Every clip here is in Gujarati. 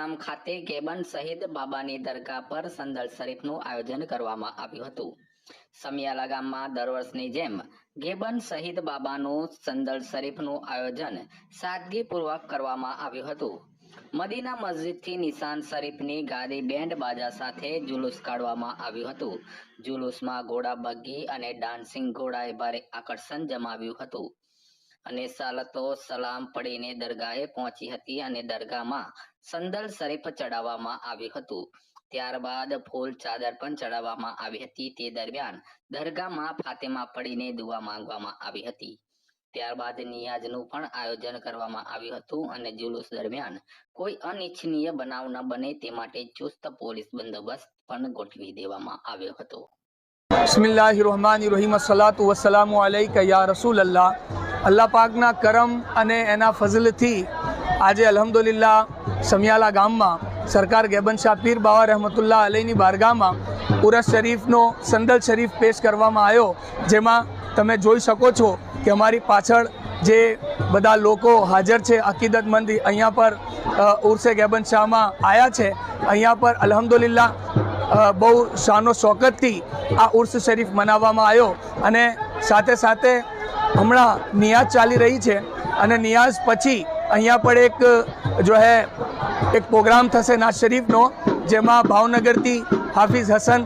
ગામ ખાતે ગેબન શહીદ બાબાની દરગાહ પર સંદલ શરીફનું આયોજન કરવામાં આવ્યું હતું। સમિયાલા ગામમાં દર વર્ષની જેમ ગેબન શહીદ બાબાનું સંદલ શરીફનું આયોજન સાદગીપૂર્વક કરવામાં આવ્યું હતું। મદીના મસ્જિદથી નિશાન શરીફની ગાદી બેન્ડ બાજા સાથે જુલુસ કાઢવામાં આવ્યું હતું। જુલુસમાં ઘોડા બગ્ગી અને ડાન્સિંગ ઘોડાએ ભારે આકર્ષણ જમાવ્યું હતું અને સાલતો સલામ પડીને દરગાહે પહોંચી હતી અને દરગાહમાં સંદલ શરીફ ચડાવવામાં આવ્યું હતું। ત્યારબાદ ફૂલ ચાદર પણ ચડાવવામાં આવી હતી। તે દરમિયાન દરગાહમાં ફાતિમા પડીને દુઆ માંગવામાં આવી હતી। ત્યારબાદ નિયાઝનું પણ આયોજન કરવામાં આવ્યું હતું અને જુલુસ દરમિયાન કોઈ અનિચ્છનીય બનાવ ન બને તે માટે ચુસ્ત પોલીસ બંદોબસ્ત પણ ગોઠવી દેવામાં આવ્યો હતો। બિસ્મિલ્લાહિર્રહમાનિર્રહીમ અસ્સલાતુ વસ્સલામુ અલૈકા યા રસૂલલ્લાહ। અલ્લાહ પાકના કરમ અને એના ફઝલથી આજે અલ્હમ્દુલિલ્લાહ સમિયાલા ગામમાં સરકાર ગેબન શાહ પીર બાવા રહેમતુલ્લાહ અલૈની બારગાહમાં ઉરસ શરીફનો સંદલ શરીફ પેશ કરવામાં આવ્યો, જેમાં તમે જોઈ શકો છો કે અમારી પાછળ જે બધા લોકો હાજર છે, અકીદતમંદ અહીંયા પર ઉર્સે ગેબન શાહમાં આવ્યા છે। અહીંયા પર અલ્હમ્દુલિલ્લાહ બહુ શાનો શૌકતથી આ ઉર્સ શરીફ મનાવવામાં આવ્યો અને સાથે સાથે હમણાં નિયાઝ ચાલી રહી છે અને નિયાઝ પછી અહીંયા પર એક પ્રોગ્રામ થશે નાઝ શરીફનો, જેમાં ભાવનગરથી હાફિઝ હસન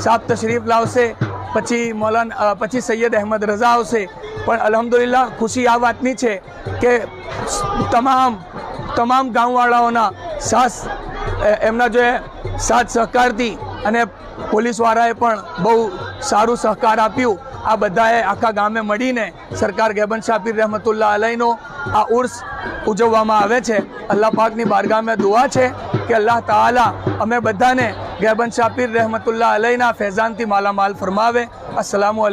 સાહેબ તશરીફ લાવશે, પછી સૈયદ અહેમદ રઝા આવશે। પણ અલ્હમ્દુલિલ્લાહ ખુશી આ વાતની છે કે તમામ ગામવાળાઓના એમના સાથ સહકારથી અને પોલીસવાળાએ પણ બહુ સારું સહકાર આપ્યું। આ બધાએ આખા ગામે મળીને સરકાર ગેબન શાહ પીર રહેમતુલ્લાહ અલૈનો આ ઉર્સ ઉજવવામાં આવે છે। અલ્લાહ પાકની બારગાહમાં દુઆ છે કે અલ્લાહ તાઆલા અમે બધાને ગેબન શાહ પીર રહેમતુલ્લાહ અલૈના ફૈઝાનથી માલામાલ ફરમાવે। અસ્સલામુ અલૈકુમ।